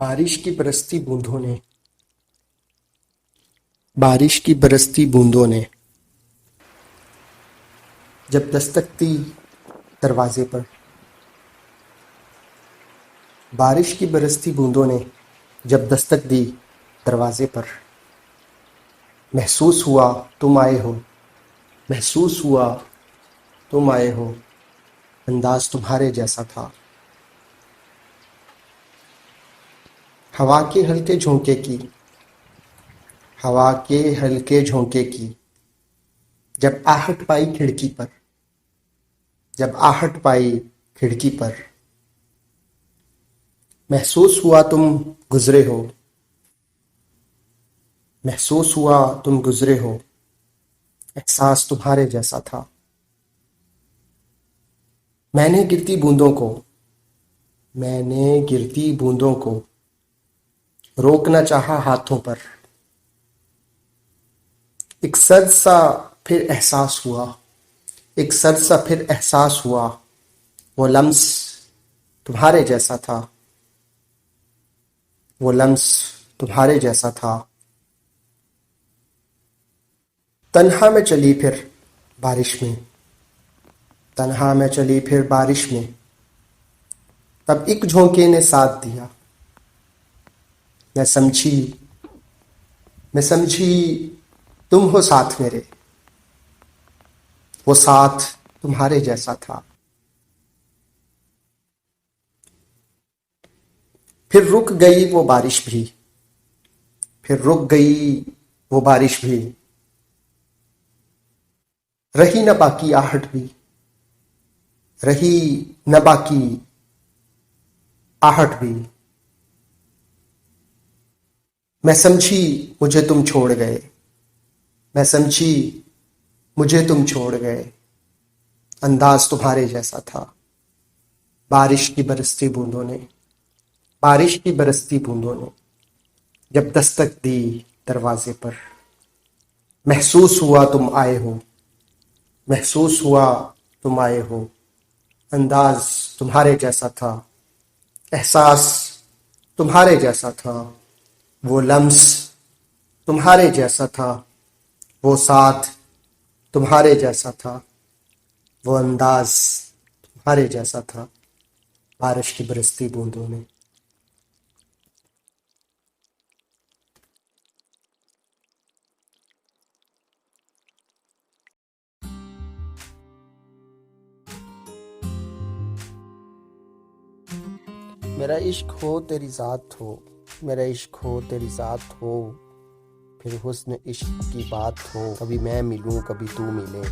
बारिश की बरसती बूंदों ने बारिश की बरसती बूंदों ने जब दस्तक दी दरवाजे पर। बारिश की बरसती बूंदों ने जब दस्तक दी दरवाजे पर। महसूस हुआ तुम आए हो, महसूस हुआ तुम आए हो, अंदाज तुम्हारे जैसा था। हवा के हल्के झोंके की हवा के हल्के झोंके की जब आहट पाई खिड़की पर। जब आहट पाई खिड़की पर। महसूस हुआ तुम गुजरे हो, महसूस हुआ तुम गुजरे हो, एहसास तुम्हारे जैसा था। मैंने गिरती बूंदों को मैंने गिरती बूंदों को रोकना चाहा हाथों पर। एक सर्द सा फिर एहसास हुआ, एक सर्द सा फिर एहसास हुआ, वो लम्स तुम्हारे जैसा था। वो लम्स तुम्हारे जैसा था। तन्हा में चली फिर बारिश में, तन्हा में चली फिर बारिश में। तब एक झोंके ने साथ दिया। मैं समझी मैं समझी तुम हो साथ मेरे। वो साथ तुम्हारे जैसा था। फिर रुक गई वो बारिश भी, फिर रुक गई वो बारिश भी। रही न बाकी आहट भी, रही न बाकी आहट भी। मैं समझी मुझे तुम छोड़ गए, मैं समझी मुझे तुम छोड़ गए, अंदाज तुम्हारे जैसा था। बारिश की बरसती बूंदों ने बारिश की बरसती बूंदों ने जब दस्तक दी दरवाजे पर। महसूस हुआ तुम आए हो, महसूस हुआ तुम आए हो, अंदाज तुम्हारे जैसा था, एहसास तुम्हारे जैसा था। वो लम्स तुम्हारे जैसा था, वो साथ तुम्हारे जैसा था, वो अंदाज तुम्हारे जैसा था। बारिश की बरसती बूंदों ने। मेरा इश्क हो तेरी ज़ात हो, मेरा इश्क हो तेरी ज़ात हो, फिर हुस्न इश्क की बात हो। कभी मैं मिलूं कभी तू मिले,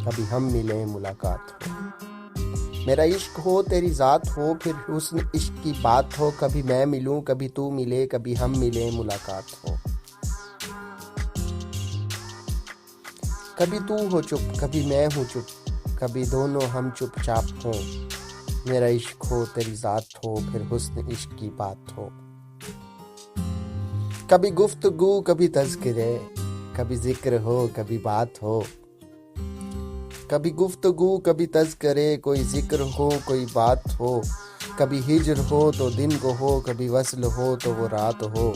कभी हम मिले मुलाकात हो। मेरा इश्क हो तेरी ज़ात हो, फिर हुस्न इश्क की बात हो। कभी मैं मिलूं कभी तू मिले, कभी हम मिले मुलाकात हो। कभी तू हो चुप कभी मैं हूँ चुप, कभी दोनों हम चुपचाप हों। मेरा इश्क हो तेरी ज़ात हो, फिर हुस्न इश्क की बात हो। कभी गुफ्तगू कभी तज़किरे, कभी जिक्र हो कभी बात हो। कभी गुफ्तगू कभी तज़किरे, कोई जिक्र हो कोई बात हो। कभी हिज्र हो तो दिन को हो, कभी वस्ल हो तो वो रात हो।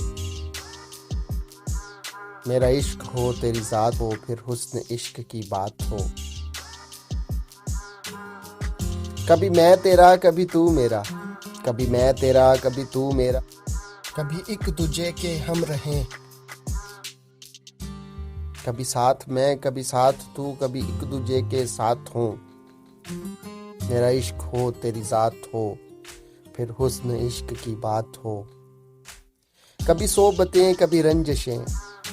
मेरा इश्क हो तेरी ज़ात हो, फिर हुस्न इश्क की बात हो। कभी मैं तेरा कभी तू मेरा, कभी मैं तेरा कभी तू मेरा, कभी एक दूजे के हम रहें। कभी साथ मैं कभी साथ तू, कभी एक दूजे के साथ हों। मेरा इश्क हो तेरी ज़ात हो, फिर हुस्न इश्क की बात हो। कभी सोबतें कभी रंजशें,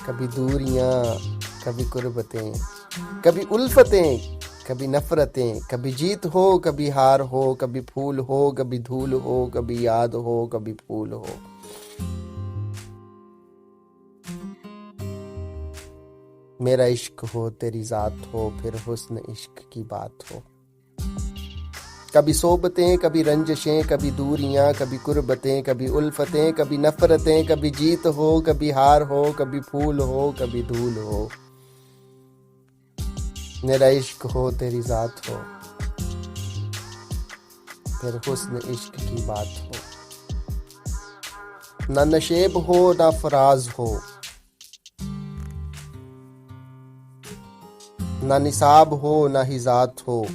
कभी दूरियां कभी कुर्बतें, कभी उल्फतें कभी नफरतें। कभी जीत हो कभी हार हो, कभी फूल हो कभी धूल हो, कभी याद हो कभी फूल हो। मेरा इश्क हो तेरी ज़ात हो, फिर हुस्न इश्क की बात हो। कभी सोबतें कभी रंजशें, कभी दूरियां कभी कुर्बतें, कभी उल्फतें कभी नफरतें, कभी जीत हो कभी हार हो, कभी फूल हो कभी धूल हो। मेरा इश्क हो तेरी ज़ात हो, फिर हुस्न इश्क की बात हो। ना नशेब हो ना फराज हो, ना निसाब हो ना हिजात हो,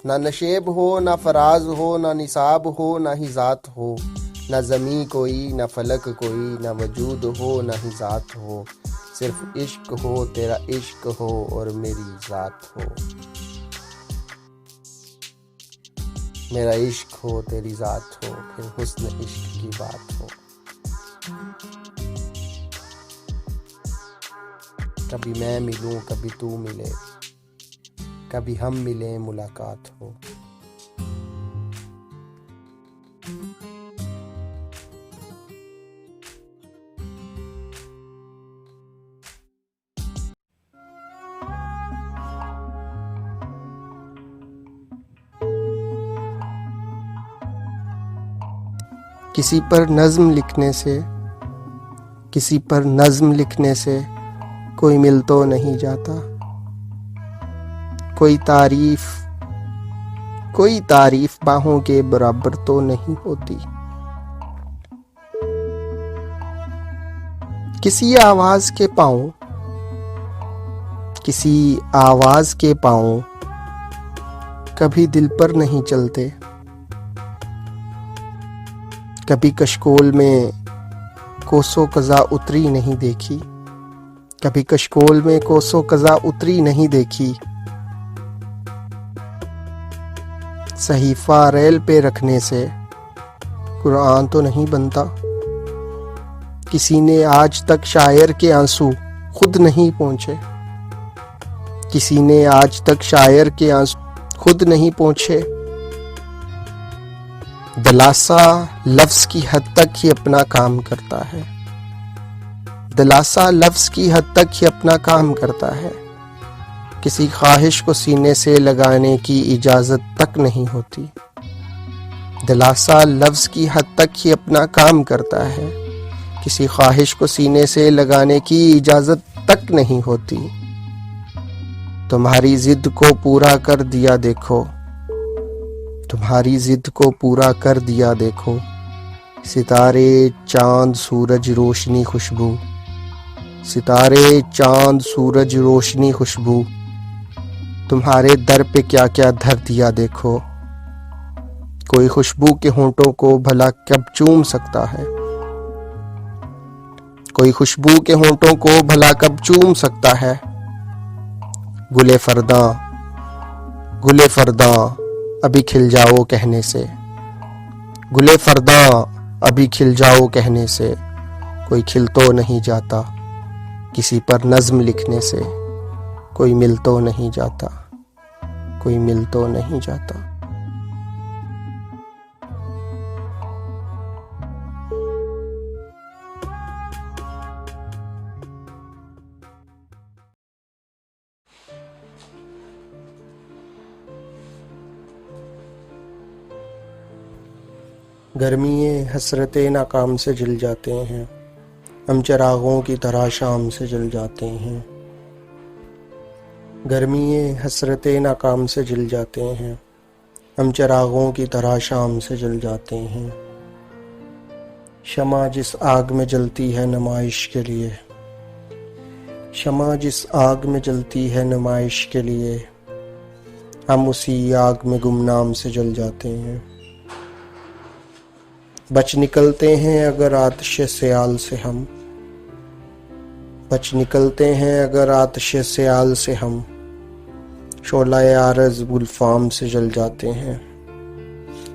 ना नशेब हो ना फराज हो, ना निसाब हो ना हिजात हो, ना ज़मी कोई ना फलक कोई, ना वजूद हो ना हिजात हो, सिर्फ इश्क हो तेरा इश्क हो और मेरी ज़ात हो। मेरा इश्क हो तेरी ज़ात हो, फिर हुस्न इश्क की बात हो। कभी मैं मिलूं कभी तू मिले, कभी हम मिलें मुलाकात हो। किसी पर नज़्म लिखने से, किसी पर नज़्म लिखने से कोई मिल तो नहीं जाता। कोई तारीफ बाहों के बराबर तो नहीं होती। किसी आवाज के पाँव कभी दिल पर नहीं चलते। कभी कशकोल में कोसों कज़ा उतरी नहीं देखी, कभी कशकोल में कोसों कज़ा उतरी नहीं देखी। सहीफा रेल पे रखने से कुरान तो नहीं बनता। किसी ने आज तक शायर के आंसू खुद नहीं पहुंचे, किसी ने आज तक शायर के आंसू खुद नहीं पहुंचे। दिलासा लफ्ज की हद तक ही अपना काम करता है, दिलासा लफ्ज की हद तक ही अपना काम करता है। किसी ख्वाहिश को सीने से लगाने की इजाजत तक नहीं होती। दिलासा लफ्ज की हद तक ही अपना काम करता है, किसी ख्वाहिश को सीने से लगाने की इजाजत तक नहीं होती। तुम्हारी जिद को पूरा कर दिया देखो, तुम्हारी जिद को पूरा कर दिया देखो। सितारे चांद सूरज रोशनी खुशबू, सितारे चांद सूरज रोशनी खुशबू। तुम्हारे दर पे क्या क्या धर दिया देखो। कोई खुशबू के होंठों को भला कब चूम सकता है, कोई खुशबू के होंठों को भला कब चूम सकता है। गुले फरदा अभी खिल जाओ कहने से, गुले फरदा अभी खिल जाओ कहने से कोई खिल तो नहीं जाता। किसी पर नज़्म लिखने से कोई मिल तो नहीं जाता, कोई मिल तो नहीं जाता। गर्मिये हसरते नाकाम से जल जाते हैं, हम चिरागों की तरह शाम से जल जाते हैं। गर्मिये हसरते नाकाम से जल जाते हैं, हम चिरागों की तरह शाम से जल जाते हैं। शमा जिस आग में जलती है नुमाइश के लिए, शमा जिस आग में जलती है नुमाइश के लिए, हम उसी आग में गुमनाम से जल जाते हैं। बच निकलते हैं अगर आतिश सयाल से हम, बच निकलते हैं अगर आतिश सयाल से हम, शोला-ए आरज़ गुलफाम से जल जाते हैं,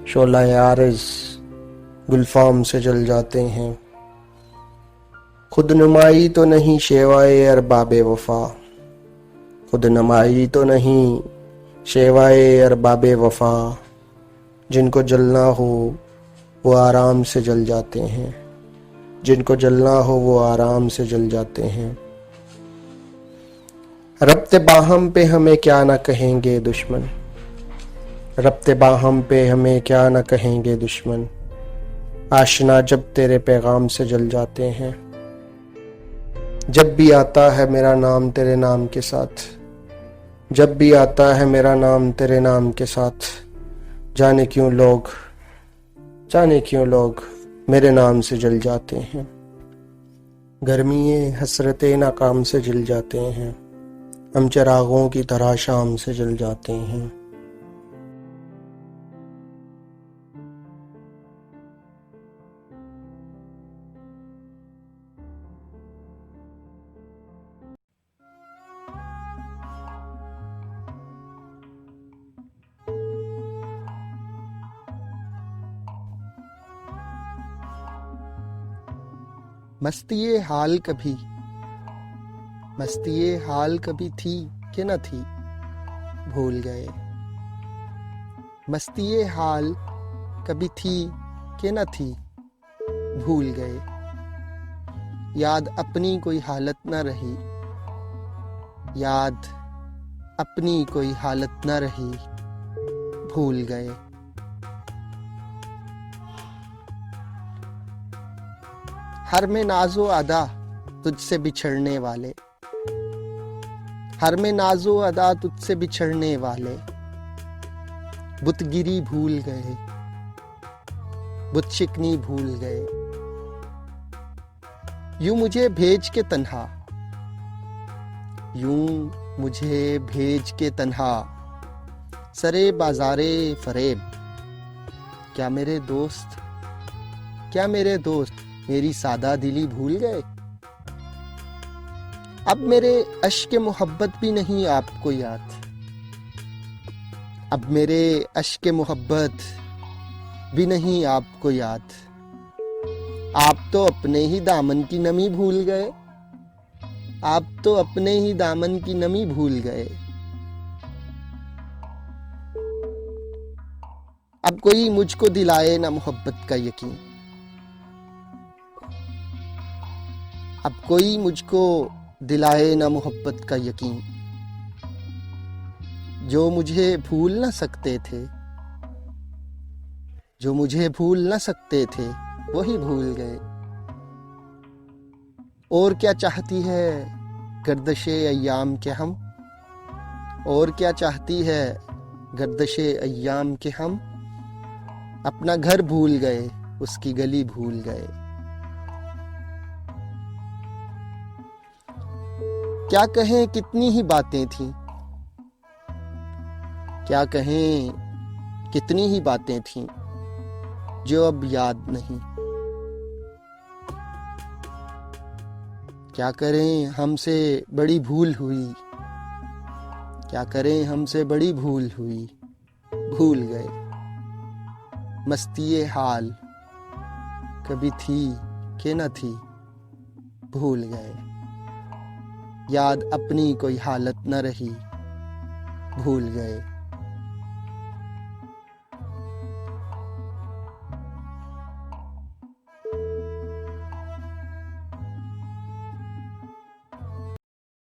शोला-ए आरज़ गुलफाम से जल जाते हैं। खुद नुमाई तो नहीं शेवाए अरबाबे वफा, खुद नुमाई तो नहीं शेवाए अरबाबे वफा। जिनको जलना हो वो आराम से जल जाते हैं, जिनको जलना हो वो आराम से जल जाते हैं। रब्ते बाहम पे हमें क्या न कहेंगे दुश्मन, रब्ते बाहम पे हमें क्या न कहेंगे दुश्मन। आशना जब तेरे पैगाम से जल जाते हैं, जब भी आता है मेरा नाम तेरे नाम के साथ, जब भी आता है मेरा नाम तेरे नाम के साथ। जाने क्यों लोग जाने क्यों लोग मेरे नाम से जल जाते हैं, गर्मिये हसरते नाकाम से जल जाते हैं, हम चिरागों की तरह शाम से जल जाते हैं। मस्तिये हाल कभी थी कि न थी, भूल गए। मस्तिये हाल कभी थी कि न थी, भूल गए। याद अपनी कोई हालत न रही, याद अपनी कोई हालत न रही, भूल गए। हर में नाजो अदा तुझसे बिछड़ने वाले, हर में नाजो अदा तुझसे बिछड़ने वाले, बुतगिरी भूल गए, बुत शिकनी भूल गए। यूं मुझे भेज के तन्हा, यूं मुझे भेज के तन्हा, सरे बाजारे फरेब। क्या मेरे दोस्त मेरी सादा दिली भूल गए। अब मेरे अश्क मोहब्बत भी नहीं आपको याद, अब मेरे अश्क मोहब्बत भी नहीं आपको याद। आप तो अपने ही दामन की नमी भूल गए, आप तो अपने ही दामन की नमी भूल गए। अब कोई मुझको दिलाए ना मोहब्बत का यकीन, अब कोई मुझको दिलाए ना मोहब्बत का यकीन। जो मुझे भूल न सकते थे, जो मुझे भूल न सकते थे, वही भूल गए। और क्या चाहती है गर्दिशे अय्याम के हम, और क्या चाहती है गर्दिशे अय्याम के हम। अपना घर भूल गए, उसकी गली भूल गए। क्या कहें कितनी ही बातें थीं, क्या कहें कितनी ही बातें थीं, जो अब याद नहीं। क्या करें हमसे बड़ी भूल हुई, क्या करें हमसे बड़ी भूल हुई, भूल गए। मस्तिये हाल कभी थी कि न थी, भूल गए। याद अपनी कोई हालत न रही, भूल गए।